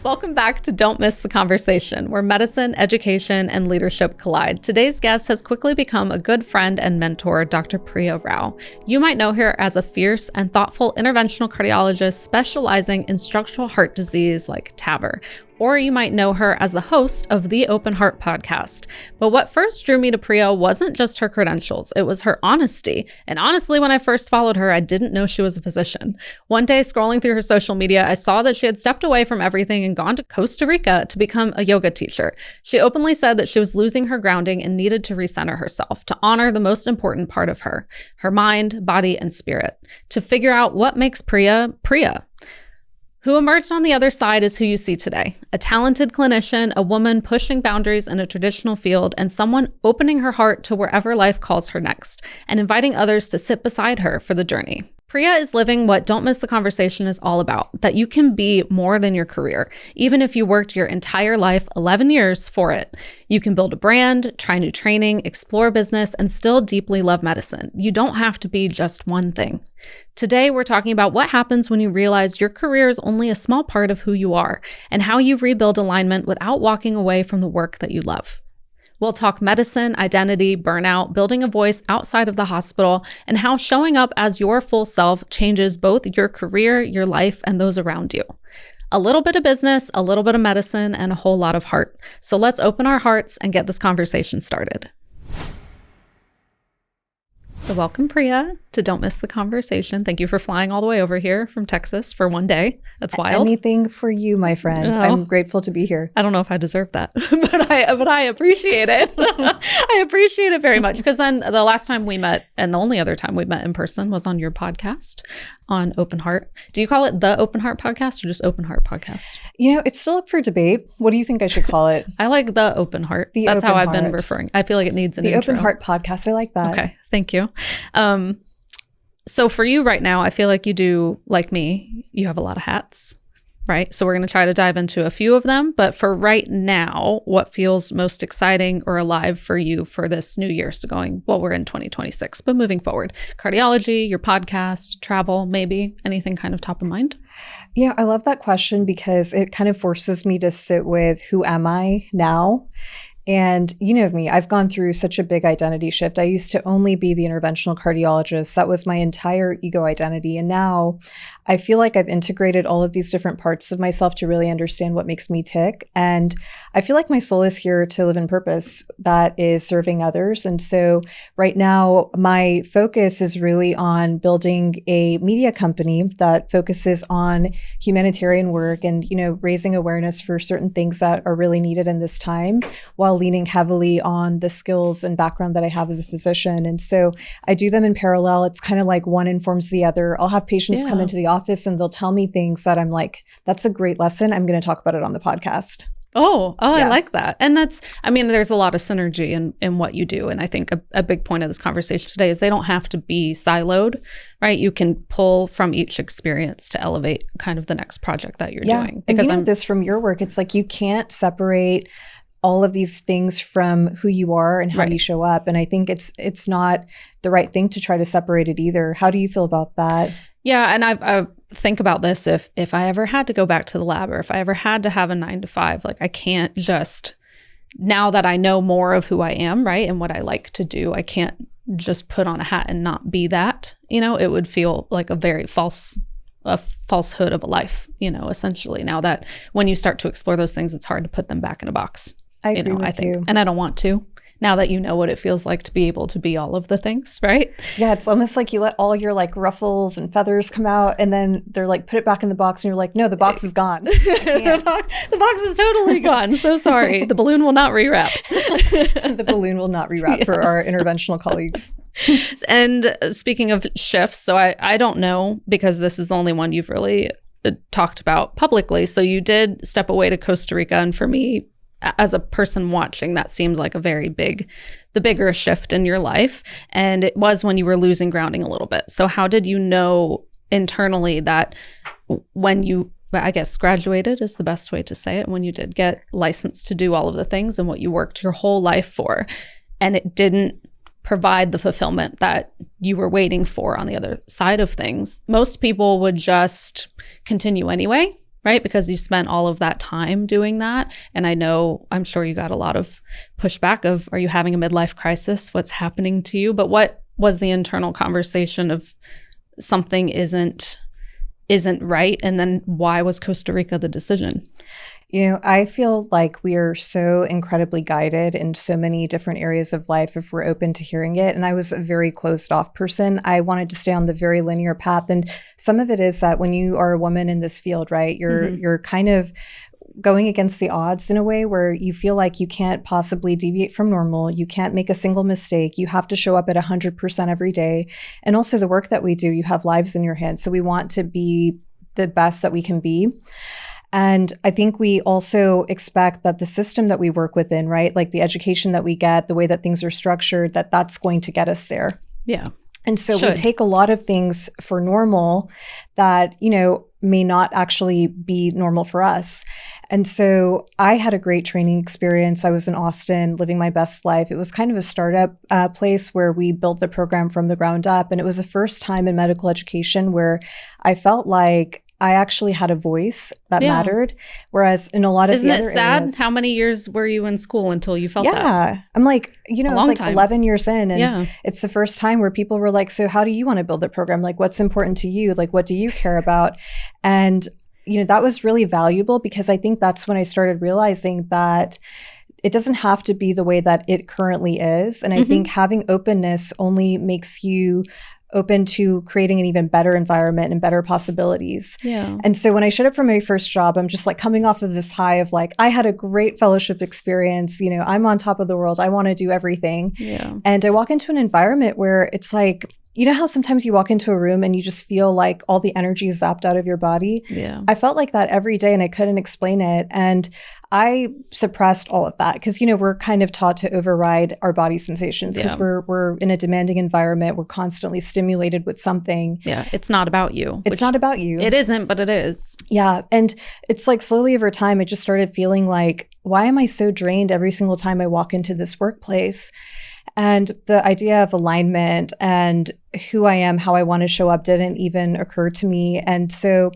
Welcome back to Don't Miss the Conversation, where medicine, education, and leadership collide. Today's guest has quickly become a good friend and mentor, Dr. Priya Rao. You might know her as a fierce and thoughtful interventional cardiologist specializing in structural heart disease like TAVR. Or you might know her as the host of the Open Heart podcast. But what first drew me to Priya wasn't just her credentials, it was her honesty. And honestly, when I first followed her, I didn't know she was a physician. One day, scrolling through her social media, I saw that she had stepped away from everything and gone to Costa Rica to become a yoga teacher. She openly said that she was losing her grounding and needed to recenter herself to honor the most important part of her mind, body, and spirit, to figure out what makes Priya, Priya. Who emerged on the other side is who you see today. A talented clinician, a woman pushing boundaries in a traditional field, and someone opening her heart to wherever life calls her next, and inviting others to sit beside her for the journey. Priya is living what Don't Miss the Conversation is all about, that you can be more than your career, even if you worked your entire life, 11 years, for it. You can build a brand, try new training, explore business, and still deeply love medicine. You don't have to be just one thing. Today, we're talking about what happens when you realize your career is only a small part of who you are, and how you rebuild alignment without walking away from the work that you love. We'll talk medicine, identity, burnout, building a voice outside of the hospital, and how showing up as your full self changes both your career, your life, and those around you. A little bit of business, a little bit of medicine, and a whole lot of heart. So let's open our hearts and get this conversation started. So welcome, Priya, to Don't Miss the Conversation. Thank you for flying all the way over here from Texas for one day. That's wild. Anything for you, my friend. I'm grateful to be here. I don't know if I deserve that, but I appreciate it. I appreciate it very much, because then the last time we met, and the only other time we met in person, was on your podcast on Open Heart. Do you call it the Open Heart podcast or just Open Heart podcast? You know, it's still up for debate. What do you think I should call it? I like the Open Heart. That's how I've been referring. I feel like it needs an intro. The Open Heart podcast. I like that. Okay. Thank you. So for you right now, I feel like you do, like me, you have a lot of hats, right? So we're going to try to dive into a few of them. But for right now, what feels most exciting or alive for you for this new year? So we're in 2026, but moving forward, cardiology, your podcast, travel, maybe anything kind of top of mind? Yeah, I love that question because it kind of forces me to sit with who am I now? And you know me, I've gone through such a big identity shift. I used to only be the interventional cardiologist. That was my entire ego identity. And now I feel like I've integrated all of these different parts of myself to really understand what makes me tick. And I feel like my soul is here to live in purpose that is serving others. And so right now, my focus is really on building a media company that focuses on humanitarian work and, raising awareness for certain things that are really needed in this time, while leaning heavily on the skills and background that I have as a physician. And so I do them in parallel. It's kind of like one informs the other. I'll have patients come into the office and they'll tell me things that I'm like, that's a great lesson. I'm going to talk about it on the podcast. Oh, yeah. I like that. And there's a lot of synergy in what you do. And I think a big point of this conversation today is they don't have to be siloed, right? You can pull from each experience to elevate kind of the next project that you're doing. Because and this from your work, it's like you can't separate all of these things from who you are and how you show up. And I think it's not the right thing to try to separate it either. How do you feel about that? Yeah. And I think about this, if I ever had to go back to the lab, or if I ever had to have a 9 to 5, like I can't just, now that I know more of who I am, right, and what I like to do, I can't just put on a hat and not be that. It would feel like a very falsehood of a life, essentially. Now that when you start to explore those things, it's hard to put them back in a box. I agree with you. And I don't want to. Now that you know what it feels like to be able to be all of the things, right? Yeah, it's almost like you let all your ruffles and feathers come out, and then they're like, put it back in the box, and you're like, no, the box is gone. The box is totally gone. So sorry. The balloon will not rewrap. The balloon will not rewrap for our interventional colleagues. And speaking of shifts, so I don't know, because this is the only one you've really talked about publicly. So you did step away to Costa Rica, and for me, as a person watching, that seems like the bigger shift in your life. And it was when you were losing grounding a little bit. So how did you know internally that when you, I guess, graduated is the best way to say it, when you did get licensed to do all of the things and what you worked your whole life for, and it didn't provide the fulfillment that you were waiting for on the other side of things? Most people would just continue anyway, right? Because you spent all of that time doing that. And I'm sure you got a lot of pushback of, are you having a midlife crisis? What's happening to you? But what was the internal conversation of something isn't right? And then why was Costa Rica the decision? I feel like we are so incredibly guided in so many different areas of life if we're open to hearing it. And I was a very closed off person. I wanted to stay on the very linear path. And some of it is that when you are a woman in this field, right, you're kind of going against the odds in a way where you feel like you can't possibly deviate from normal. You can't make a single mistake. You have to show up at 100% every day. And also the work that we do, you have lives in your hands. So we want to be the best that we can be. And I think we also expect that the system that we work within, right, like the education that we get, the way that things are structured, that's going to get us there. Yeah. And so we take a lot of things for normal that, may not actually be normal for us. And so I had a great training experience. I was in Austin living my best life. It was kind of a startup place where we built the program from the ground up. And it was the first time in medical education where I felt like I actually had a voice that mattered. Whereas in a lot of the other Isn't it sad? areas, How many years were you in school until you felt that? Yeah. I'm like, it's like time. 11 years in. And it's the first time where people were like, so how do you want to build the program? Like, what's important to you? Like, what do you care about? And, that was really valuable because I think that's when I started realizing that it doesn't have to be the way that it currently is. And I think having openness only makes you open to creating an even better environment and better possibilities. Yeah. And so when I showed up for my first job, I'm just like coming off of this high of like, I had a great fellowship experience. I'm on top of the world. I want to do everything. Yeah. And I walk into an environment where it's like, how sometimes you walk into a room and you just feel like all the energy is zapped out of your body? Yeah. I felt like that every day and I couldn't explain it. And I suppressed all of that because, we're kind of taught to override our body sensations because we're in a demanding environment. We're constantly stimulated with something. Yeah. It's not about you. It's not about you. It isn't, but it is. Yeah. And it's like slowly over time, I just started feeling like, why am I so drained every single time I walk into this workplace? And the idea of alignment and who I am, how I want to show up didn't even occur to me. And so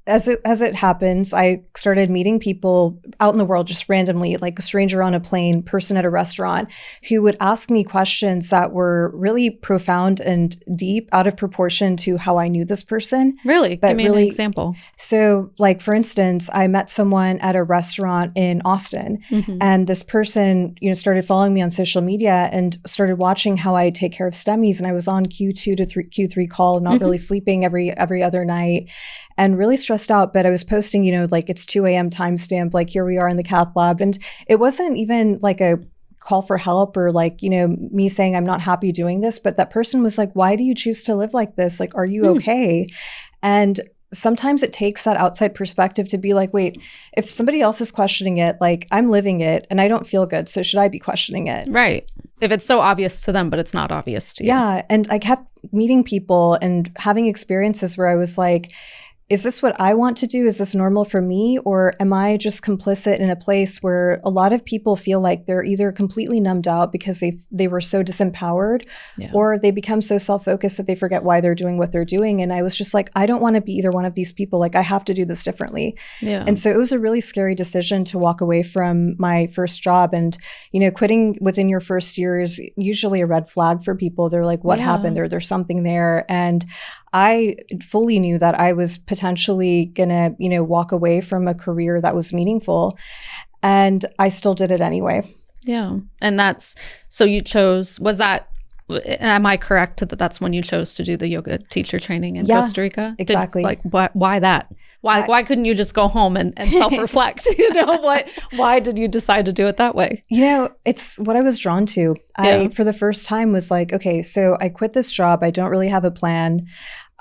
as it happens, I started meeting people out in the world just randomly, like a stranger on a plane, person at a restaurant, who would ask me questions that were really profound and deep, out of proportion to how I knew this person. Really? But Give me really, an example. So like, for instance, I met someone at a restaurant in Austin, and this person, started following me on social media and started watching how I take care of STEMIs. And I was on Q2 to Q3 call, not really sleeping every other night, and really stressed out. But I was posting, like it's 2 a.m. timestamp, like here we are in the cath lab. And it wasn't even like a call for help or like, me saying I'm not happy doing this. But that person was like, why do you choose to live like this? Like, are you okay? And sometimes it takes that outside perspective to be like, wait, if somebody else is questioning it, like I'm living it and I don't feel good. So should I be questioning it? Right. If it's so obvious to them, but it's not obvious to you. Yeah. And I kept meeting people and having experiences where I was like, is this what I want to do? Is this normal for me? Or am I just complicit in a place where a lot of people feel like they're either completely numbed out because they were so disempowered, or they become so self-focused that they forget why they're doing what they're doing. And I was just like, I don't want to be either one of these people. Like I have to do this differently. Yeah. And so it was a really scary decision to walk away from my first job. And, quitting within your first year is usually a red flag for people. They're like, what happened? Or there's something there. And I fully knew that I was potentially going to, walk away from a career that was meaningful. And I still did it anyway. Yeah. And so you chose, am I correct that that's when you chose to do the yoga teacher training in Costa Rica? Exactly. Why that? Why couldn't you just go home and self-reflect? Why did you decide to do it that way? It's what I was drawn to. I, for the first time, was like, okay, so I quit this job. I don't really have a plan.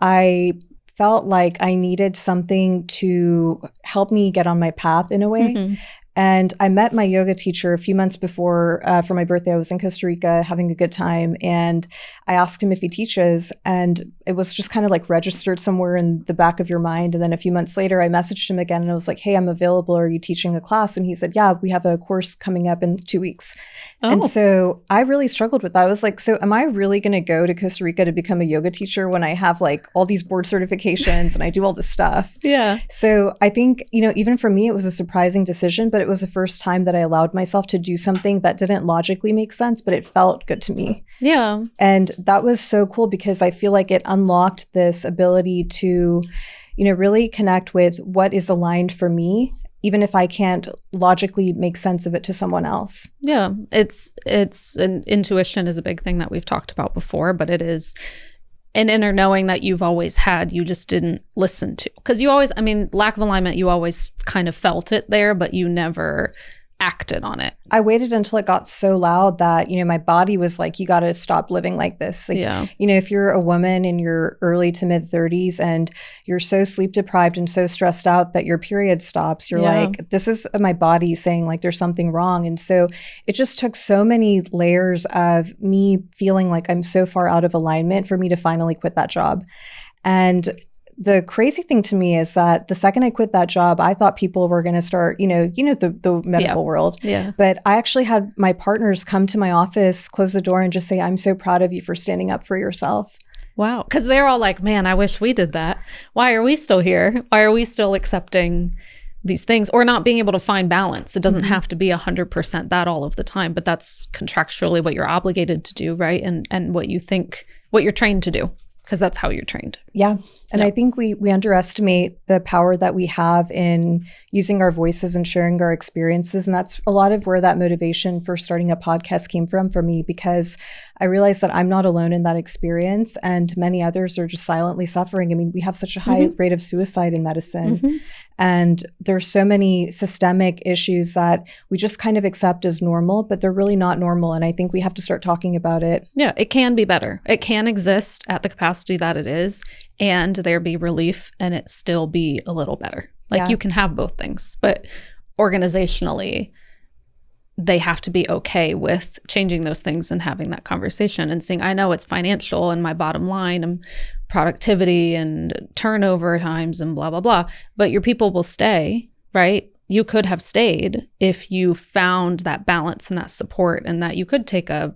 I felt like I needed something to help me get on my path in a way. And I met my yoga teacher a few months before for my birthday. I was in Costa Rica having a good time. And I asked him if he teaches. And it was just kind of like registered somewhere in the back of your mind. And then a few months later, I messaged him again and I was like, hey, I'm available. Are you teaching a class? And he said, yeah, we have a course coming up in 2 weeks. Oh. And so I really struggled with that. I was like, so am I really going to go to Costa Rica to become a yoga teacher when I have like all these board certifications and I do all this stuff? Yeah. So I think, even for me, it was a surprising decision, but it was the first time that I allowed myself to do something that didn't logically make sense, but it felt good to me. Yeah. And that was so cool because I feel like it unlocked this ability to, really connect with what is aligned for me, even if I can't logically make sense of it to someone else. Yeah. It's intuition is a big thing that we've talked about before, but it is an inner knowing that you've always had, you just didn't listen to. Because lack of alignment, you always kind of felt it there, but you never acted on it. I waited until it got so loud that, my body was like, you got to stop living like this. Like, yeah. If you're a woman in your early to mid 30s and you're so sleep deprived and so stressed out that your period stops, you're like, this is my body saying like there's something wrong. And so it just took so many layers of me feeling like I'm so far out of alignment for me to finally quit that job. And the crazy thing to me is that the second I quit that job, I thought people were going to start, the medical world. Yeah. But I actually had my partners come to my office, close the door and just say, I'm so proud of you for standing up for yourself. Wow. Because they're all like, man, I wish we did that. Why are we still here? Why are we still accepting these things or not being able to find balance? It doesn't have to be 100% that all of the time, but that's contractually what you're obligated to do, right? And what you're trained to do. Because that's how you're trained. Yeah. And I think we underestimate the power that we have in using our voices and sharing our experiences. And that's a lot of where that motivation for starting a podcast came from for me, because I realized that I'm not alone in that experience and many others are just silently suffering. I mean, we have such a high rate of suicide in medicine. And there's so many systemic issues that we just kind of accept as normal, but they're really not normal. And I think we have to start talking about it. Yeah, it can be better. It can exist at the capacity that it is, and there be relief and it still be a little better. Like you can have both things, but organizationally, they have to be okay with changing those things and having that conversation and saying, I know it's financial and my bottom line and productivity and turnover times and blah, blah, blah, but your people will stay, right? You could have stayed if you found that balance and that support and that you could take a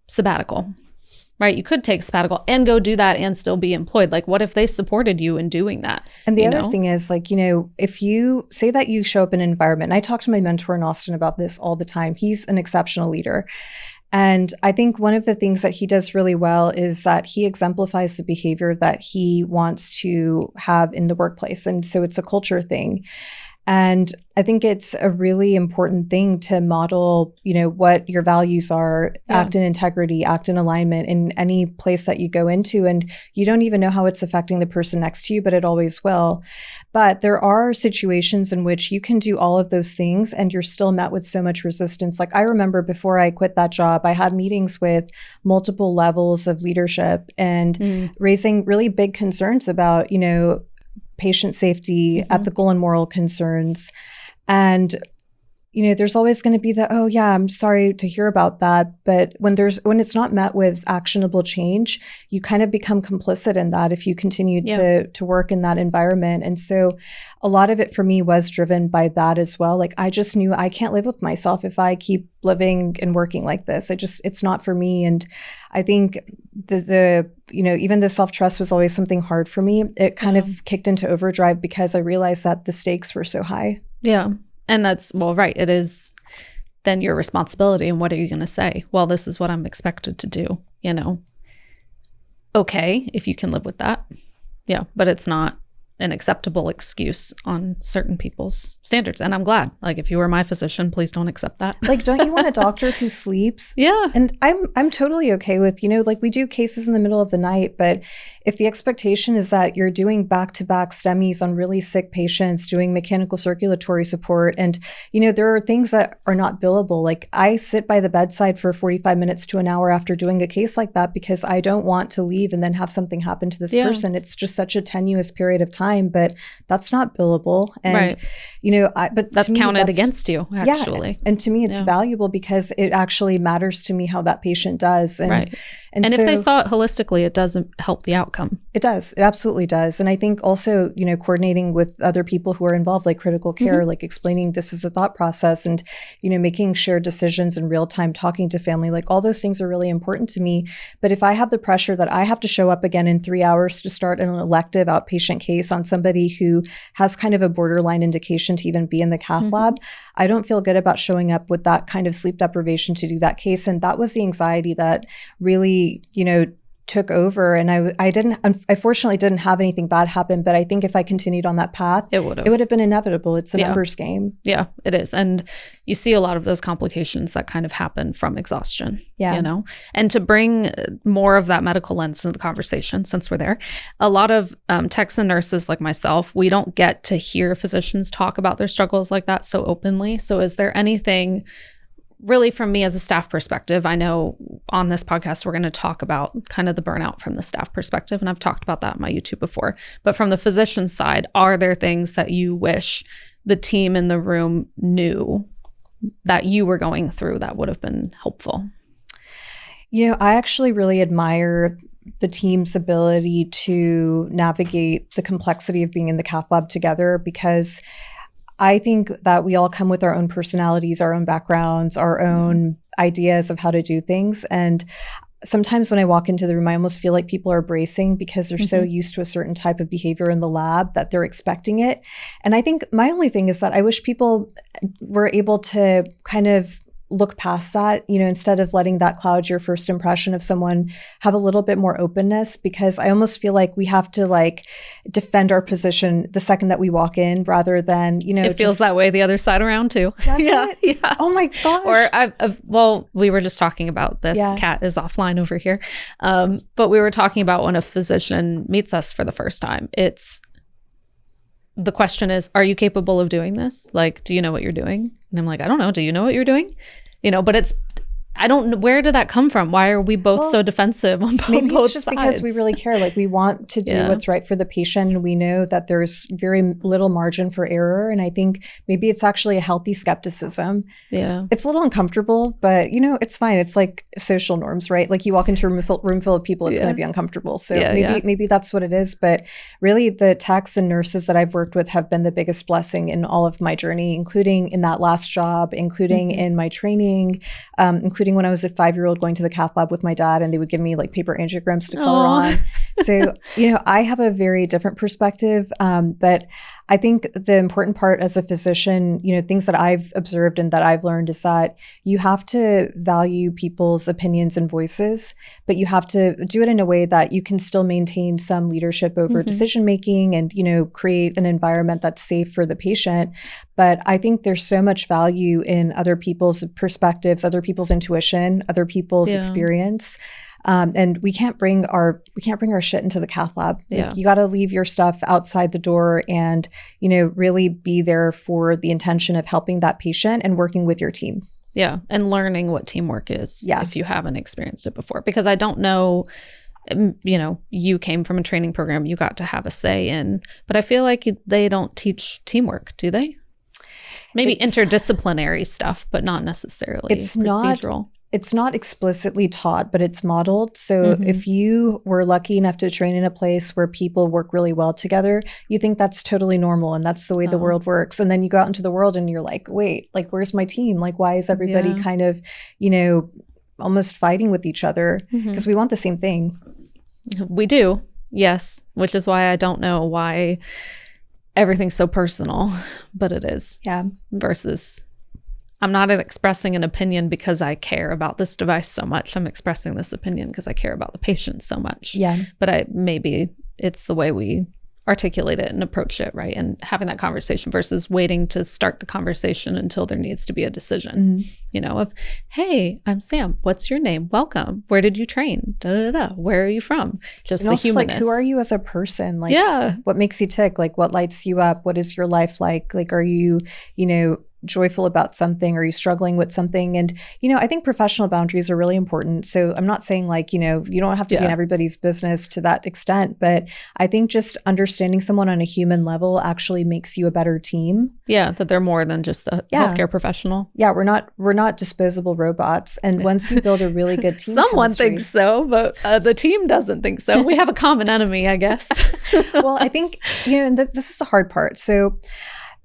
sabbatical, right? You could take a sabbatical and go do that and still be employed. Like, what if they supported you in doing that? And the other thing is, like, if you say that you show up in an environment, and I talk to my mentor in Austin about this all the time. He's an exceptional leader. And I think one of the things that he does really well is that he exemplifies the behavior that he wants to have in the workplace. And so it's a culture thing. And I think it's a really important thing to model, what your values are, act in integrity, act in alignment in any place that you go into. And you don't even know how it's affecting the person next to you, but it always will. But there are situations in which you can do all of those things and you're still met with so much resistance. Like I remember before I quit that job, I had meetings with multiple levels of leadership and raising really big concerns about, patient safety, ethical and moral concerns. And, there's always going to be the, oh yeah, I'm sorry to hear about that. But when it's not met with actionable change, you kind of become complicit in that if you continue to work in that environment. And so a lot of it for me was driven by that as well. Like I just knew I can't live with myself if I keep living and working like this. It's not for me. And I think even though self-trust was always something hard for me, it kind of kicked into overdrive because I realized that the stakes were so high. Yeah. And that's, right. It is then your responsibility. And what are you going to say? Well, this is what I'm expected to do, Okay, if you can live with that. Yeah. But it's not an acceptable excuse on certain people's standards. And I'm glad. Like, if you were my physician, please don't accept that. Like, don't you want a doctor who sleeps? Yeah. And I'm totally okay with, like we do cases in the middle of the night, but if the expectation is that you're doing back-to-back STEMIs on really sick patients, doing mechanical circulatory support, and, there are things that are not billable. Like I sit by the bedside for 45 minutes to an hour after doing a case like that because I don't want to leave and then have something happen to this person. It's just such a tenuous period of time. time, but that's not billable. And, Right. but that's to me, counted against you, actually. Yeah. And to me, it's valuable because it actually matters to me how that patient does. And, right. And so, if they saw it holistically, it doesn't help the outcome. It does. It absolutely does. And I think also, coordinating with other people who are involved, like critical care, like explaining this is a thought process and, making shared decisions in real time, talking to family, like all those things are really important to me. But if I have the pressure that I have to show up again in 3 hours to start an elective outpatient case on somebody who has kind of a borderline indication to even be in the cath lab, I don't feel good about showing up with that kind of sleep deprivation to do that case. And that was the anxiety that really, took over. And I fortunately didn't have anything bad happen, but I think if I continued on that path, it would have been inevitable. It's a numbers game. Yeah, it is. And you see a lot of those complications that kind of happen from exhaustion, and to bring more of that medical lens into the conversation, since we're there, a lot of techs and nurses like myself, we don't get to hear physicians talk about their struggles like that so openly. So is there anything really from me as a staff perspective? I know on this podcast, we're going to talk about kind of the burnout from the staff perspective. And I've talked about that on my YouTube before. But from the physician side, are there things that you wish the team in the room knew that you were going through that would have been helpful? I actually really admire the team's ability to navigate the complexity of being in the cath lab together, because I think that we all come with our own personalities, our own backgrounds, our own ideas of how to do things. And sometimes when I walk into the room, I almost feel like people are bracing because they're so used to a certain type of behavior in the lab that they're expecting it. And I think my only thing is that I wish people were able to kind of look past that, instead of letting that cloud your first impression of someone, have a little bit more openness, because I almost feel like we have to defend our position the second that we walk in, rather than, it feels that way the other side around too. Does it? Yeah. Oh my gosh. Or we were just talking about this. Cat is offline over here. But we were talking about when a physician meets us for the first time, the question is, are you capable of doing this? Do you know what you're doing? And I'm like, I don't know. Do you know what you're doing? But I don't know, where did that come from? Why are we both so defensive on both sides? Maybe it's just because we really care. We want to do what's right for the patient, and we know that there's very little margin for error. And I think maybe it's actually a healthy skepticism. Yeah. It's a little uncomfortable, but it's fine. It's like social norms, right? You walk into a room full of people, it's going to be uncomfortable. So maybe that's what it is. But really, the techs and nurses that I've worked with have been the biggest blessing in all of my journey, including in that last job, including in my training, including when I was a 5-year-old going to the cath lab with my dad, and they would give me paper angiograms to color on. So, I have a very different perspective. But I think the important part as a physician, things that I've observed and that I've learned is that you have to value people's opinions and voices, but you have to do it in a way that you can still maintain some leadership over decision making and, create an environment that's safe for the patient. But I think there's so much value in other people's perspectives, other people's intuition, other people's experience. And we can't bring our shit into the cath lab. You got to leave your stuff outside the door and, really be there for the intention of helping that patient and working with your team. Yeah. And learning what teamwork is if you haven't experienced it before. Because I don't know, you came from a training program you got to have a say in, but I feel like they don't teach teamwork, do they? Maybe interdisciplinary stuff, but not necessarily procedural. It's not explicitly taught, but it's modeled. So if you were lucky enough to train in a place where people work really well together, you think that's totally normal and that's the way the world works. And then you go out into the world and you're like, wait, where's my team? Why is everybody kind of, almost fighting with each other? Because we want the same thing. We do. Yes. Which is why I don't know why everything's so personal, but it is. Yeah. Versus I'm not expressing an opinion because I care about this device so much. I'm expressing this opinion because I care about the patient so much. Yeah. But maybe it's the way we articulate it and approach it, right? And having that conversation versus waiting to start the conversation until there needs to be a decision, of, hey, I'm Sam. What's your name? Welcome. Where did you train? Da, da, da. Where are you from? Just and the humanness. Who are you as a person? What makes you tick? What lights you up? What is your life like? Are you, joyful about something? Are you struggling with something? And, I think professional boundaries are really important. So I'm not saying like, you don't have to be in everybody's business to that extent, but I think just understanding someone on a human level actually makes you a better team. Yeah, that they're more than just a healthcare professional. Yeah, we're not disposable robots. And once you build a really good team Someone thinks so, but the team doesn't think so. We have a common enemy, I guess. Well, I think, and this is the hard part. So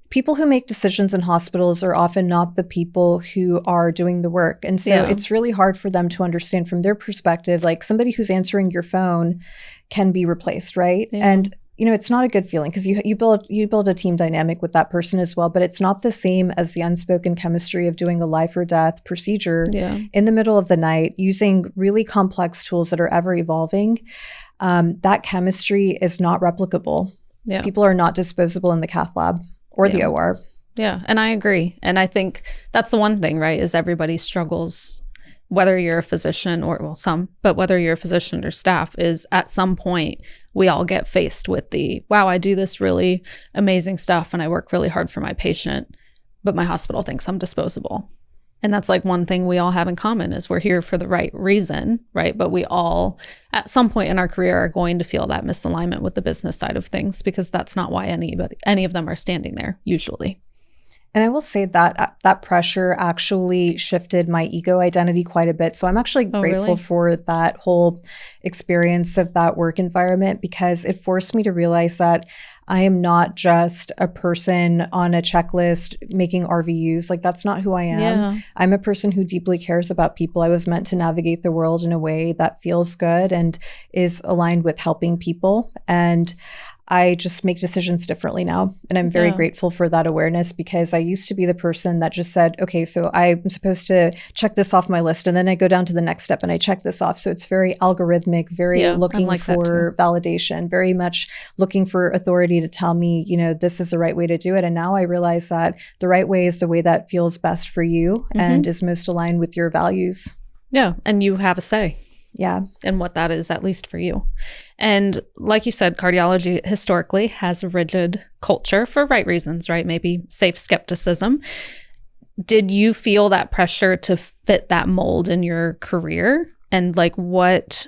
people who make decisions in hospitals are often not the people who are doing the work. And so it's really hard for them to understand from their perspective, like somebody who's answering your phone can be replaced, right? Yeah. And it's not a good feeling because you build a team dynamic with that person as well, but it's not the same as the unspoken chemistry of doing a life or death procedure in the middle of the night using really complex tools that are ever evolving. That chemistry is not replicable. Yeah. People are not disposable in the cath lab or the OR. Yeah, and I agree. And I think that's the one thing, right, is everybody struggles, whether you're a physician or, some, but whether you're a physician or staff, is at some point we all get faced with wow, I do this really amazing stuff and I work really hard for my patient, but my hospital thinks I'm disposable. And that's like one thing we all have in common is we're here for the right reason, right? But we all, at some point in our career, are going to feel that misalignment with the business side of things because that's not why any of them are standing there usually. And I will say that that pressure actually shifted my ego identity quite a bit. So I'm actually grateful for that whole experience of that work environment because it forced me to realize that I am not just a person on a checklist making RVUs. Like, that's not who I am. Yeah. I'm a person who deeply cares about people. I was meant to navigate the world in a way that feels good and is aligned with helping people. And I just make decisions differently now. And I'm very grateful for that awareness because I used to be the person that just said, okay, so I'm supposed to check this off my list. And then I go down to the next step and I check this off. So it's very algorithmic, very looking for validation, very much looking for authority to tell me, this is the right way to do it. And now I realize that the right way is the way that feels best for you and is most aligned with your values. Yeah. And you have a say. Yeah. And what that is, at least for you. And like you said, cardiology historically has a rigid culture for right reasons, right? Maybe safe skepticism. Did you feel that pressure to fit that mold in your career? And like what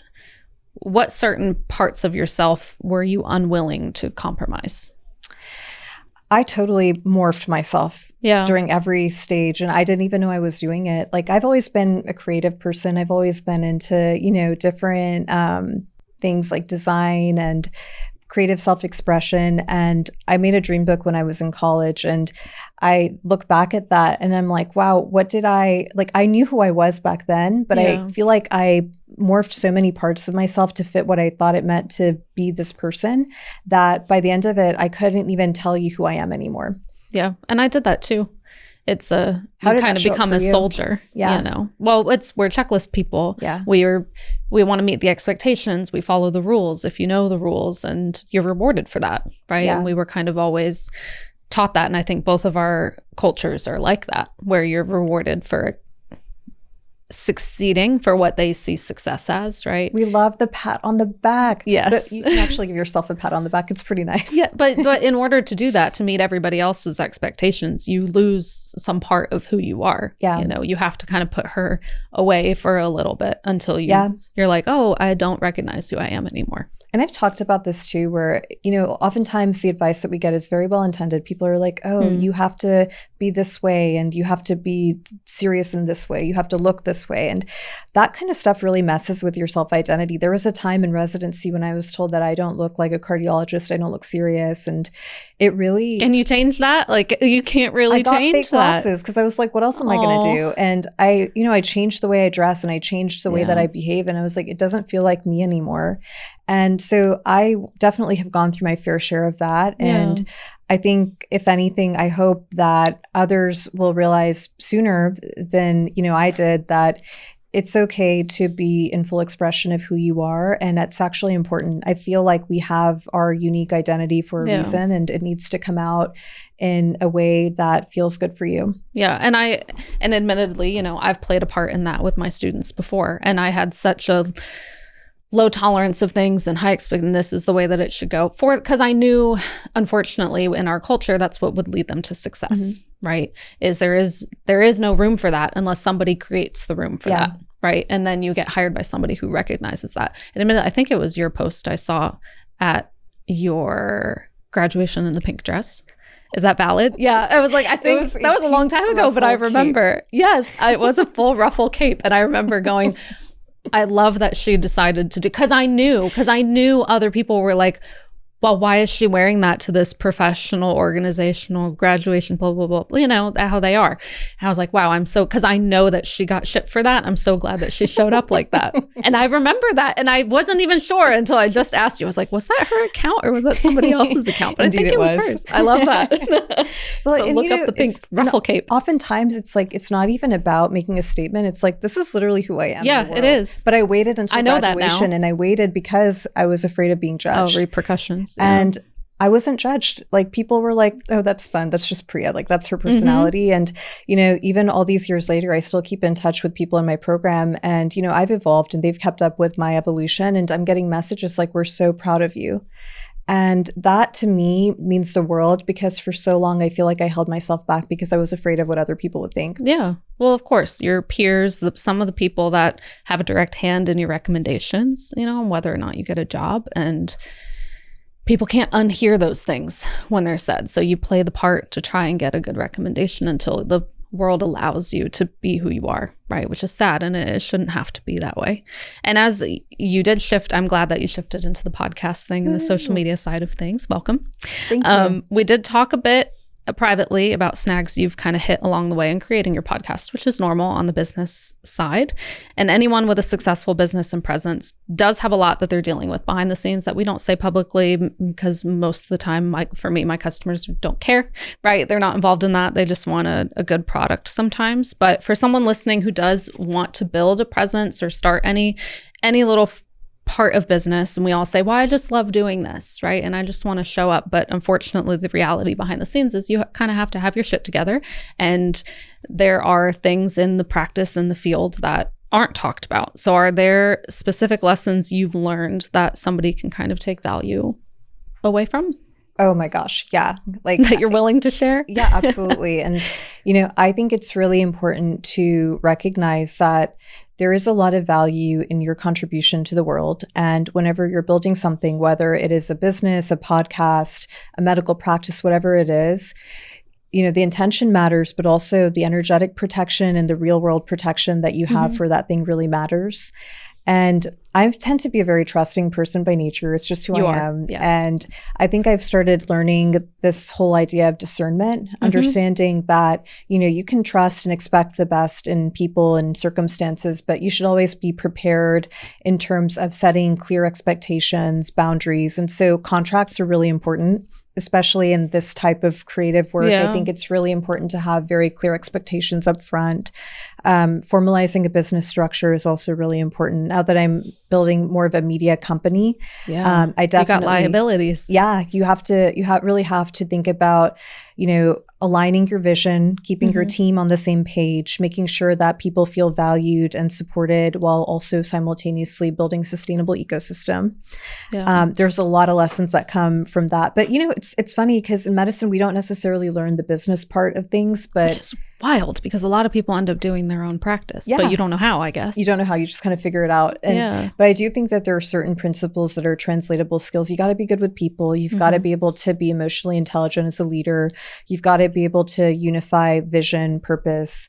certain parts of yourself were you unwilling to compromise? I totally morphed myself during every stage, and I didn't even know I was doing it. Like, I've always been a creative person. I've always been into, different things like design and creative self-expression. And I made a dream book when I was in college, and I look back at that and I'm like, wow, what did I knew who I was back then, but I feel like I morphed so many parts of myself to fit what I thought it meant to be this person that by the end of it, I couldn't even tell you who I am anymore. Yeah. And I did that too. It's you kind of become a soldier, Well, we're checklist people. Yeah. We want to meet the expectations. We follow the rules if you know the rules, and you're rewarded for that, right? Yeah. And we were kind of always taught that. And I think both of our cultures are like that, where you're rewarded for succeeding for what they see success as, right? We love the pat on the back. Yes. But you can actually give yourself a pat on the back. It's pretty nice. Yeah, but in order to do that, to meet everybody else's expectations, you lose some part of who you are. Yeah. You have to kind of put her away for a little bit until you're like, oh, I don't recognize who I am anymore. And I've talked about this too, where, oftentimes the advice that we get is very well intended. People are like, oh, you have to be this way and you have to be serious in this way. You have to look this way. And that kind of stuff really messes with your self-identity. There was a time in residency when I was told that I don't look like a cardiologist. I don't look serious. And it really... Can you change that? Like, you can't really change that. I got fake glasses because I was like, what else am I going to do? And I changed the way I dress and I changed the way that I behave. And I was like, it doesn't feel like me anymore. And so I definitely have gone through my fair share of that. And I think, if anything, I hope that others will realize sooner than, I did, that it's okay to be in full expression of who you are. And it's actually important. I feel like we have our unique identity for a reason, and it needs to come out in a way that feels good for you. Yeah. And admittedly, I've played a part in that with my students before. And I had such a low tolerance of things and high expectation, this is the way that it should go, because I knew, unfortunately, in our culture, that's what would lead them to success. right? There is no room for that unless somebody creates the room for that, right? And then you get hired by somebody who recognizes that. And admittedly, I think it was your post I saw at your graduation in the pink dress. Is that valid? Yeah. I was like, I think that was a long time ago, but I remember. Cape. Yes, it was a full ruffle cape. And I remember going, I love that she decided to do, because I knew other people were like, well, why is she wearing that to this professional organizational graduation, blah, blah, blah, you know, how they are. And I was like, wow, because I know that she got shit for that. I'm so glad that she showed up like that. And I remember that. And I wasn't even sure until I just asked you. I was like, was that her account or was that somebody else's account? But indeed, I think it was hers. I love that. Well, so look up the pink ruffle cape. Oftentimes it's like, it's not even about making a statement. It's like, this is literally who I am. Yeah, it is. But I waited until graduation, and I waited because I was afraid of being judged. Oh, repercussions. Yeah. And I wasn't judged. Like, people were like, oh, that's fun. That's just Priya. Like, that's her personality. Mm-hmm. And, you know, even all these years later, I still keep in touch with people in my program. And, you know, I've evolved and they've kept up with my evolution. And I'm getting messages like, we're so proud of you. And that to me means the world, because for so long, I feel like I held myself back because I was afraid of what other people would think. Yeah. Well, of course, your peers, some of the people that have a direct hand in your recommendations, you know, whether or not you get a job, and people can't unhear those things when they're said. So you play the part to try and get a good recommendation until the world allows you to be who you are, right? Which is sad, and it shouldn't have to be that way. And as you did shift, I'm glad that you shifted into the podcast thing and the social media side of things. Welcome. Thank you. We did talk a bit privately about snags you've kind of hit along the way in creating your podcast, which is normal on the business side. And anyone with a successful business and presence does have a lot that they're dealing with behind the scenes that we don't say publicly, because most of the time, for me, my customers don't care, right? They're not involved in that. They just want a good product sometimes. But for someone listening who does want to build a presence or start any little part of business, and we all say, well, I just love doing this, right? And I just want to show up. But unfortunately, the reality behind the scenes is you kind of have to have your shit together. And there are things in the practice in the field that aren't talked about. So are there specific lessons you've learned that somebody can kind of take value away from? Oh my gosh. Yeah. Like, that you're willing to share? Yeah, absolutely. And, you know, I think it's really important to recognize that there is a lot of value in your contribution to the world. And whenever you're building something, whether it is a business, a podcast, a medical practice, whatever it is, you know, the intention matters, but also the energetic protection and the real world protection that you have for that thing really matters. And I tend to be a very trusting person by nature. It's just who I am. Yes. And I think I've started learning this whole idea of discernment, understanding that, you know, you can trust and expect the best in people and circumstances, but you should always be prepared in terms of setting clear expectations, boundaries. And so contracts are really important, especially in this type of creative work. I think it's really important to have very clear expectations up front. Formalizing a business structure is also really important. Now that I'm building more of a media company, I definitely— You got liabilities. Yeah, you really have to think about, you know, aligning your vision, keeping your team on the same page, making sure that people feel valued and supported, while also simultaneously building a sustainable ecosystem. There's a lot of lessons that come from that. But, you know, it's funny because in medicine, we don't necessarily learn the business part of things, but— Which is wild, because a lot of people end up doing their own practice, but you don't know how, I guess. You don't know how, you just kind of figure it out. And but I do think that there are certain principles that are translatable skills. You got to be good with people. You've got to be able to be emotionally intelligent as a leader. You've got to be able to unify vision, purpose.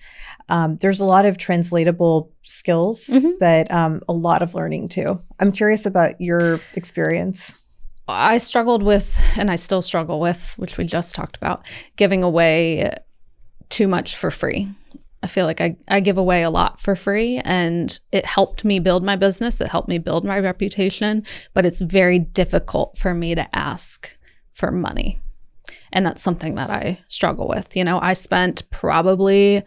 There's a lot of translatable skills, but a lot of learning too. I'm curious about your experience. I struggled with, and I still struggle with, which we just talked about, giving away too much for free. I feel like I give away a lot for free, and it helped me build my business. It helped me build my reputation, but it's very difficult for me to ask for money. And that's something that I struggle with. You know, I spent probably,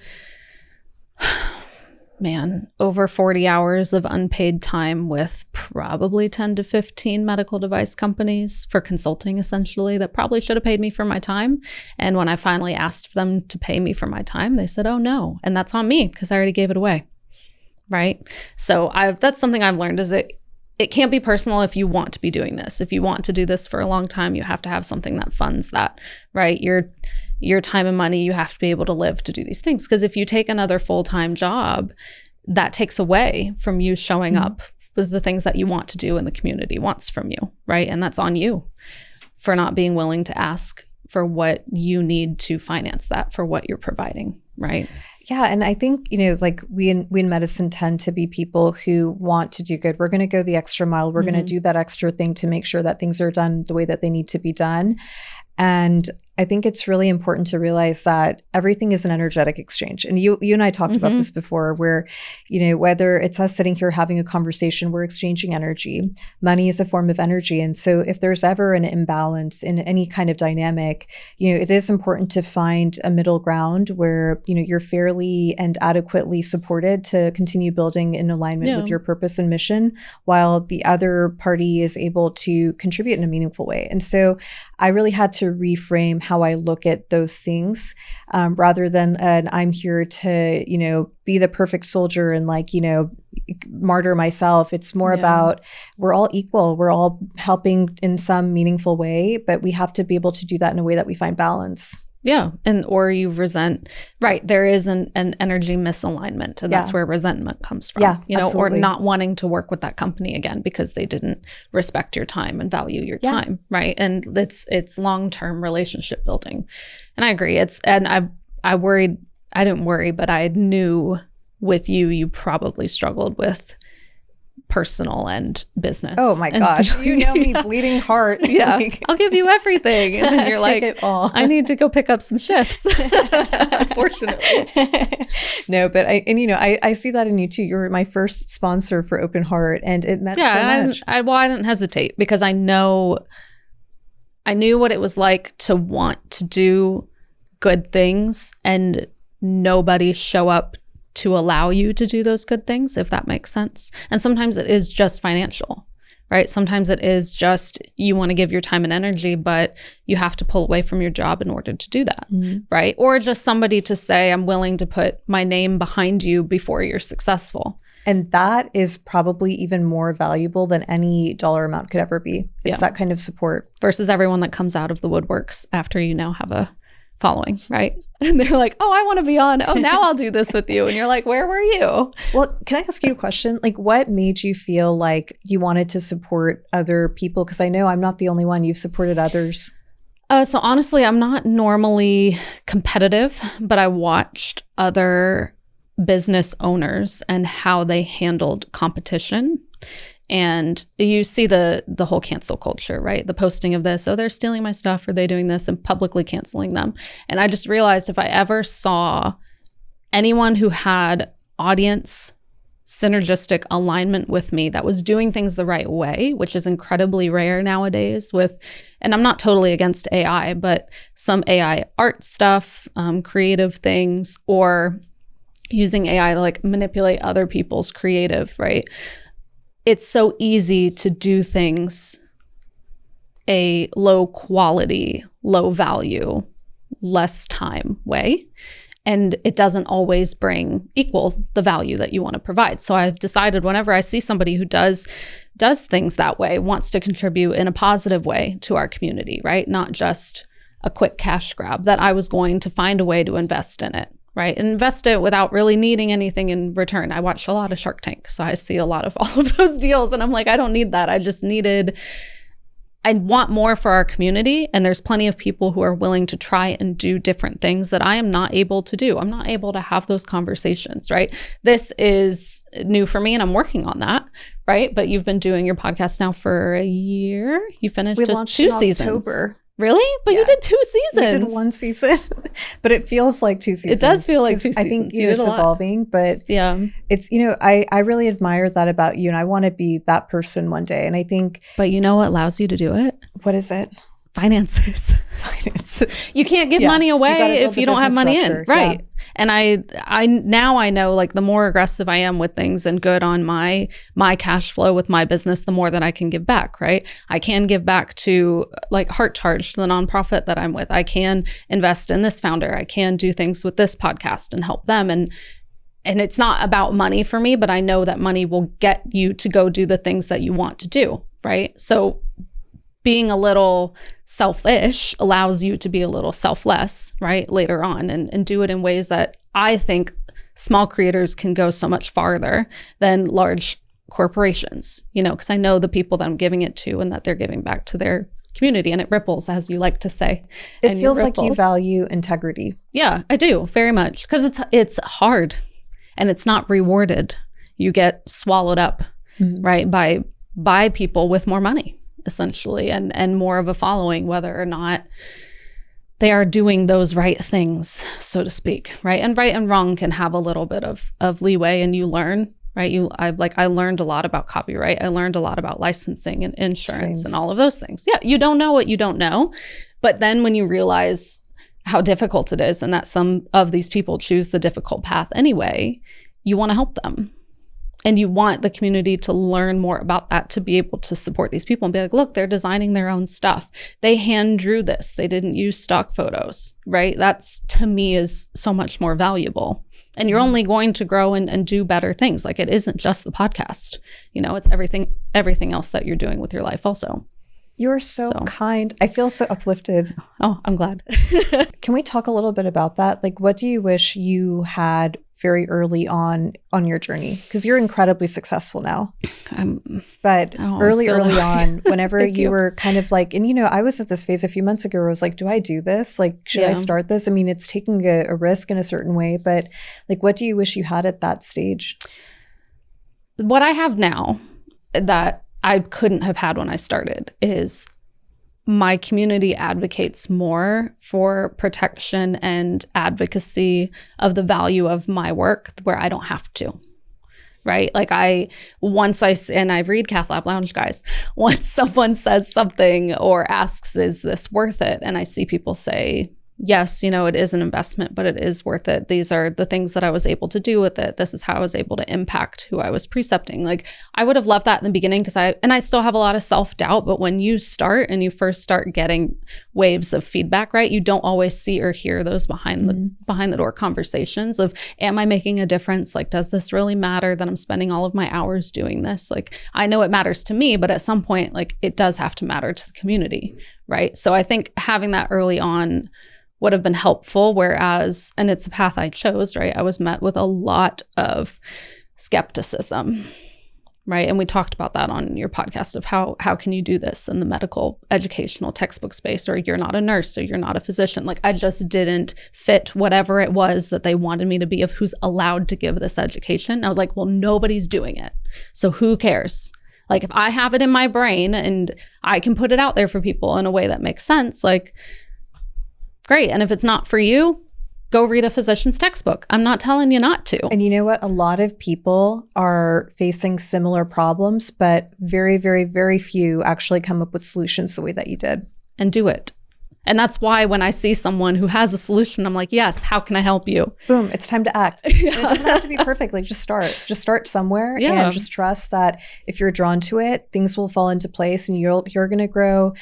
over 40 hours of unpaid time with probably 10 to 15 medical device companies for consulting, essentially, that probably should have paid me for my time. And when I finally asked them to pay me for my time, they said, oh no. And that's on me because I already gave it away. Right. So that's something I've learned, is it it can't be personal if you want to be doing this. If you want to do this for a long time, you have to have something that funds that, right? Your time and money, you have to be able to live to do these things. Because if you take another full-time job, that takes away from you showing up with the things that you want to do and the community wants from you, right? And that's on you for not being willing to ask for what you need to finance that for what you're providing, right? Yeah. And I think, like we in medicine tend to be people who want to do good. We're going to go the extra mile. We're going to do that extra thing to make sure that things are done the way that they need to be done. And I think it's really important to realize that everything is an energetic exchange. And you and I talked about this before, where, whether it's us sitting here having a conversation, we're exchanging energy. Money is a form of energy. And so if there's ever an imbalance in any kind of dynamic, it is important to find a middle ground where, you're fairly and adequately supported to continue building in alignment with your purpose and mission, while the other party is able to contribute in a meaningful way. And so I really had to reframe how I look at those things, rather than I'm here to, be the perfect soldier and martyr myself. It's more about we're all equal. We're all helping in some meaningful way, but we have to be able to do that in a way that we find balance. Yeah. Or you resent, right. There is an energy misalignment, and that's where resentment comes from, absolutely. Or not wanting to work with that company again because they didn't respect your time and value your time. Right. And it's long-term relationship building. And I agree. I didn't worry, but I knew with you probably struggled with personal and business. Oh my gosh. You know me, bleeding heart. Yeah. I'll give you everything. And then you're like, it all. I need to go pick up some shifts. Unfortunately. No, but I see that in you too. You're my first sponsor for Open Heart, and it meant so much. I didn't hesitate because I knew what it was like to want to do good things and nobody show up to allow you to do those good things, if that makes sense. And sometimes it is just financial, right? Sometimes it is just you want to give your time and energy, but you have to pull away from your job in order to do that, right? Or just somebody to say, I'm willing to put my name behind you before you're successful. And that is probably even more valuable than any dollar amount could ever be. It's that kind of support. Versus everyone that comes out of the woodworks after you now have a following, right? And they're like, oh, I want to be on. Oh, now I'll do this with you. And you're like, where were you? Well, can I ask you a question? What made you feel like you wanted to support other people? Because I know I'm not the only one. You've supported others. So honestly, I'm not normally competitive, but I watched other business owners and how they handled competition. And you see the whole cancel culture, right? The posting of this, oh, they're stealing my stuff, or they doing this, and publicly canceling them. And I just realized if I ever saw anyone who had audience synergistic alignment with me that was doing things the right way, which is incredibly rare nowadays and I'm not totally against AI, but some AI art stuff, creative things, or using AI to manipulate other people's creative, right? It's so easy to do things a low quality, low value, less time way. And it doesn't always bring equal the value that you want to provide. So I've decided whenever I see somebody who does things that way, wants to contribute in a positive way to our community, right? Not just a quick cash grab, that I was going to find a way to invest in it. Right. And invest it without really needing anything in return. I watch a lot of Shark Tank, so I see a lot of all of those deals. And I'm like, I don't need that. I want more for our community. And there's plenty of people who are willing to try and do different things that I am not able to do. I'm not able to have those conversations, right? This is new for me and I'm working on that, right? But you've been doing your podcast now for a year. You finished just 2 seasons. October. Really? But you did 2 seasons. We did 1 season, but it feels like 2 seasons. It does feel like 2 seasons. I think it's evolving, but it's, I really admire that about you, and I want to be that person one day. And I think. But you know what allows you to do it? What is it? Finances. You can't give money away if you don't have money in. Right. Yeah. And I now I know the more aggressive I am with things and good on my cash flow with my business, the more that I can give back, right? I can give back to Heart Charge, the nonprofit that I'm with. I can invest in this founder. I can do things with this podcast and help them. And and it's not about money for me, but I know that money will get you to go do the things that you want to do, right? So being a little selfish allows you to be a little selfless, right, later on, and do it in ways that I think small creators can go so much farther than large corporations, because I know the people that I'm giving it to and that they're giving back to their community, and it ripples, as you like to say. It feels like you value integrity. Yeah, I do very much, because it's hard and it's not rewarded. You get swallowed up, right, by people with more money, essentially, and more of a following, whether or not they are doing those right things, so to speak, right? And right and wrong can have a little bit of leeway, and you learn, right? I learned a lot about copyright. I learned a lot about licensing and insurance and all of those things. Yeah, you don't know what you don't know. But then when you realize how difficult it is, and that some of these people choose the difficult path anyway, you want to help them. And you want the community to learn more about that, to be able to support these people and be like, look, they're designing their own stuff. They hand drew this. They didn't use stock photos, right? That's, to me, is so much more valuable. And you're only going to grow and do better things. Like, it isn't just the podcast, it's everything else that you're doing with your life also. You're so kind. I feel so uplifted. Oh, I'm glad. Can we talk a little bit about that? Like, what do you wish you had very early on your journey? Because you're incredibly successful now. But early on, whenever you were kind of like, and I was at this phase a few months ago where I was like, do I do this? Like, should I start this? I mean, it's taking a risk in a certain way, but like, what do you wish you had at that stage? What I have now that I couldn't have had when I started is my community advocates more for protection and advocacy of the value of my work, where I don't have to, right? Like, and I read Cath Lab Lounge, guys, once someone says something or asks, is this worth it? And I see people say, yes, it is an investment, but it is worth it. These are the things that I was able to do with it. This is how I was able to impact who I was precepting. Like, I would have loved that in the beginning, because I still have a lot of self-doubt, but when you start and you first start getting waves of feedback, right, you don't always see or hear those behind the door conversations of, am I making a difference? Like, does this really matter that I'm spending all of my hours doing this? Like, I know it matters to me, but at some point, like, it does have to matter to the community, right? So I think having that early on would have been helpful, whereas, and it's a path I chose, right? I was met with a lot of skepticism, right? And we talked about that on your podcast of how can you do this in the medical educational textbook space, or you're not a nurse, or you're not a physician. Like, I just didn't fit whatever it was that they wanted me to be, of who's allowed to give this education. I was like, well, nobody's doing it, so who cares? Like, if I have it in my brain and I can put it out there for people in a way that makes sense, like, great. And if it's not for you, go read a physician's textbook. I'm not telling you not to. And you know what? A lot of people are facing similar problems, but very, very, very few actually come up with solutions the way that you did. And do it. And that's why when I see someone who has a solution, I'm like, yes, how can I help you? Boom, it's time to act. And it doesn't have to be perfect. Like, just start. Just start somewhere and just trust that if you're drawn to it, things will fall into place, and you're going to grow.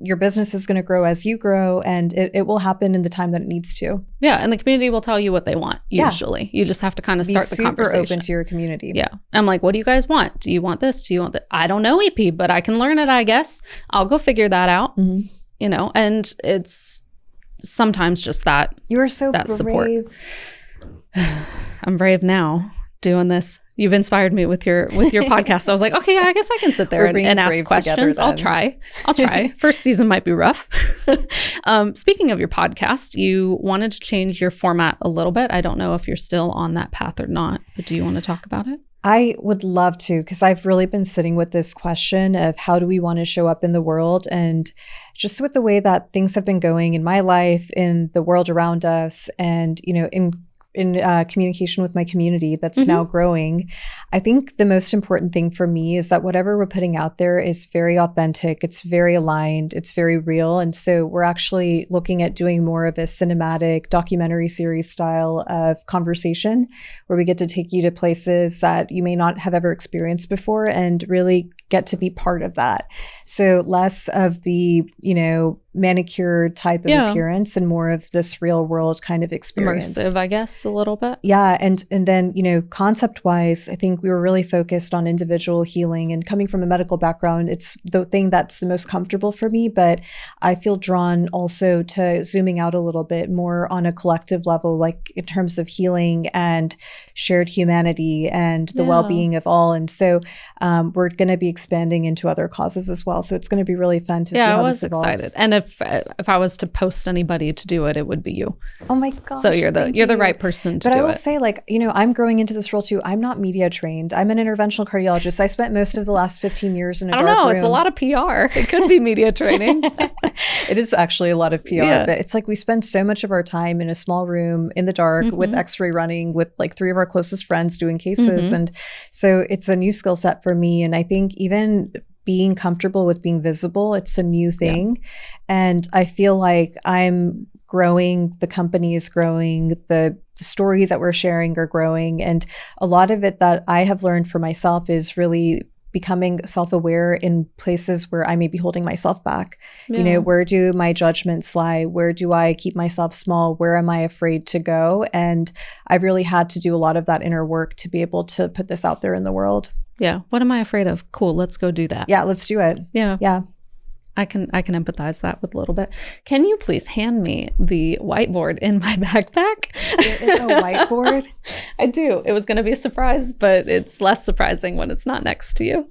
Your business is going to grow as you grow, and it will happen in the time that it needs to. Yeah, and the community will tell you what they want, usually. You just have to kind of start the conversation. Be super open to your community. Yeah. I'm like, what do you guys want? Do you want this? Do you want that? I don't know EP, but I can learn it, I guess. I'll go figure that out, and it's sometimes just that. You are so that brave. Support. I'm brave now doing this. You've inspired me with your podcast. I was like, okay, I guess I can sit there and ask questions. I'll try. First season might be rough. Speaking of your podcast, you wanted to change your format a little bit. I don't know if you're still on that path or not, but do you want to talk about it? I would love to, because I've really been sitting with this question of how do we want to show up in the world, and just with the way that things have been going in my life, in the world around us, and in communication with my community that's now growing. I think the most important thing for me is that whatever we're putting out there is very authentic. It's very aligned. It's very real. And so we're actually looking at doing more of a cinematic documentary series style of conversation, where we get to take you to places that you may not have ever experienced before, and really get to be part of that. So less of the, manicure type of appearance and more of this real world kind of experience. Immersive, I guess, a little bit. Yeah. And then, concept wise, I think we were really focused on individual healing, and coming from a medical background, it's the thing that's the most comfortable for me. But I feel drawn also to zooming out a little bit more on a collective level, like in terms of healing and shared humanity and the well-being of all. And so we're going to be expanding into other causes as well. So it's going to be really fun to see how this evolves. I was excited. And if I was to post anybody to do it, it would be you. Oh my gosh. So you're the right person to do it. But I will say, I'm growing into this role too. I'm not media trained. I'm an interventional cardiologist. I spent most of the last 15 years in a dark room. I don't know. It's a lot of PR. It could be media training. It is actually a lot of PR, but it's like we spend so much of our time in a small room in the dark with x-ray running with like 3 of our closest friends doing cases. And so it's a new skill set for me. And I think even being comfortable with being visible, it's a new thing. And I feel like I'm growing, the company is growing, the stories that we're sharing are growing. And a lot of it that I have learned for myself is really becoming self-aware in places where I may be holding myself back. Where do my judgments lie? Where do I keep myself small? Where am I afraid to go? And I've really had to do a lot of that inner work to be able to put this out there in the world. Yeah. What am I afraid of? Cool. Let's go do that. Yeah, let's do it. Yeah. Yeah. I can empathize that with a little bit. Can you please hand me the whiteboard in my backpack? There is a whiteboard? I do. It was going to be a surprise, but it's less surprising when it's not next to you.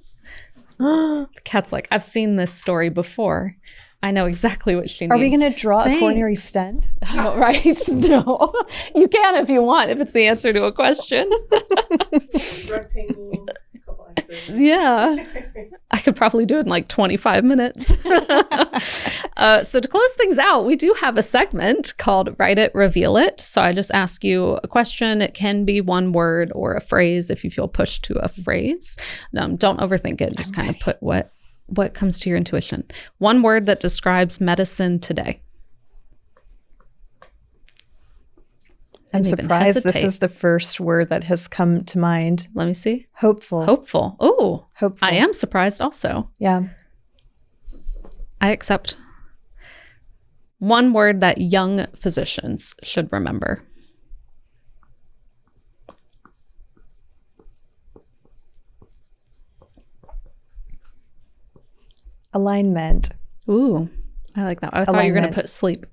The cat's like, I've seen this story before. I know exactly what she needs. Are we going to draw a coronary stent? Oh, right. No. You can if you want, if it's the answer to a question. Rectangle. Yeah. I could probably do it in like 25 minutes. So to close things out, we do have a segment called Write It, Reveal It. So I just ask you a question. It can be one word or a phrase if you feel pushed to a phrase. Don't overthink it. Just kind of put what comes to your intuition. One word that describes medicine today. I'm surprised this is the first word that has come to mind. Let me see. Hopeful. Hopeful. Oh, hopeful. I am surprised also. Yeah. I accept. One word that young physicians should remember. Alignment. Ooh, I like that. I thought you were going to put sleep.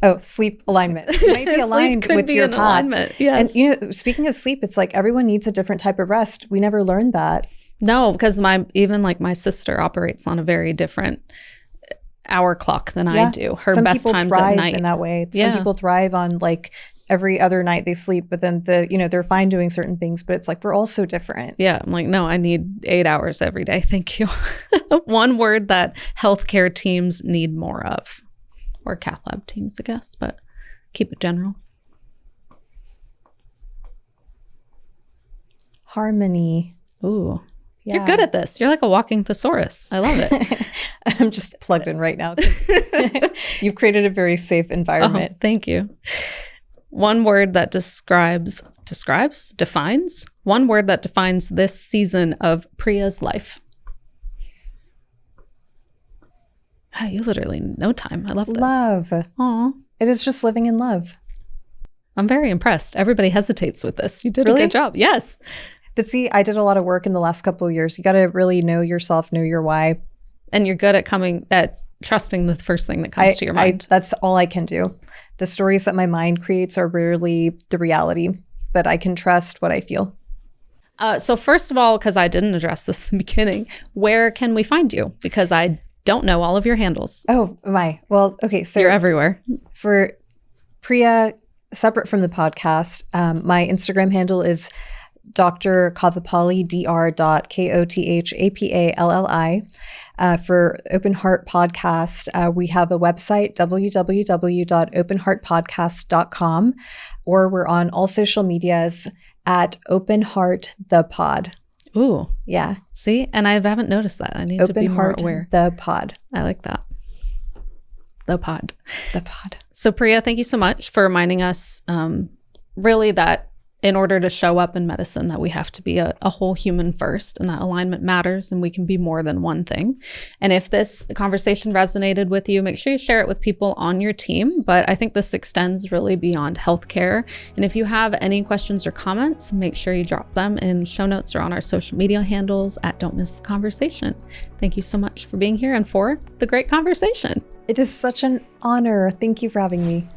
Oh, sleep alignment. It might be aligned with your path. Alignment. Yes. And speaking of sleep, it's like everyone needs a different type of rest. We never learned that. No, because my sister operates on a very different hour clock than I do. Her best times at night. In that way. Some people thrive on like every other night they sleep, but then they're fine doing certain things, but it's like we're all so different. Yeah. I'm like, no, I need 8 hours every day. Thank you. One word that healthcare teams need more of. Or cath lab teams, I guess, but keep it general. Harmony. Ooh. Yeah. You're good at this. You're like a walking thesaurus. I love it. I'm just plugged in right now because you've created a very safe environment. Oh, thank you. One word that defines? One word that defines this season of Priya's life. Oh, you literally no time. I love this. Love. Aw. It is just living in love. I'm very impressed. Everybody hesitates with this. You did a good job. Yes. But see, I did a lot of work in the last couple of years. You got to really know yourself, know your why. And you're good at trusting the first thing that comes to your mind. That's all I can do. The stories that my mind creates are rarely the reality, but I can trust what I feel. So first of all, because I didn't address this in the beginning, where can we find you? Because I don't know all of your handles. Oh, my. Well, okay. So you're everywhere. For Priya, separate from the podcast, my Instagram handle is Dr. Kothapalli, dr.kothapalli. For Open Heart Podcast, we have a website, www.openheartpodcast.com, or we're on all social medias at Open Heart the Pod. Ooh. Yeah. See? And I haven't noticed that. I need to be more aware. The Pod. I like that. The Pod. The Pod. So Priya, thank you so much for reminding us really that in order to show up in medicine, that we have to be a whole human first, and that alignment matters and we can be more than one thing. And if this conversation resonated with you, make sure you share it with people on your team. But I think this extends really beyond healthcare. And if you have any questions or comments, make sure you drop them in show notes or on our social media handles at Don't Miss the Conversation. Thank you so much for being here and for the great conversation. It is such an honor. Thank you for having me.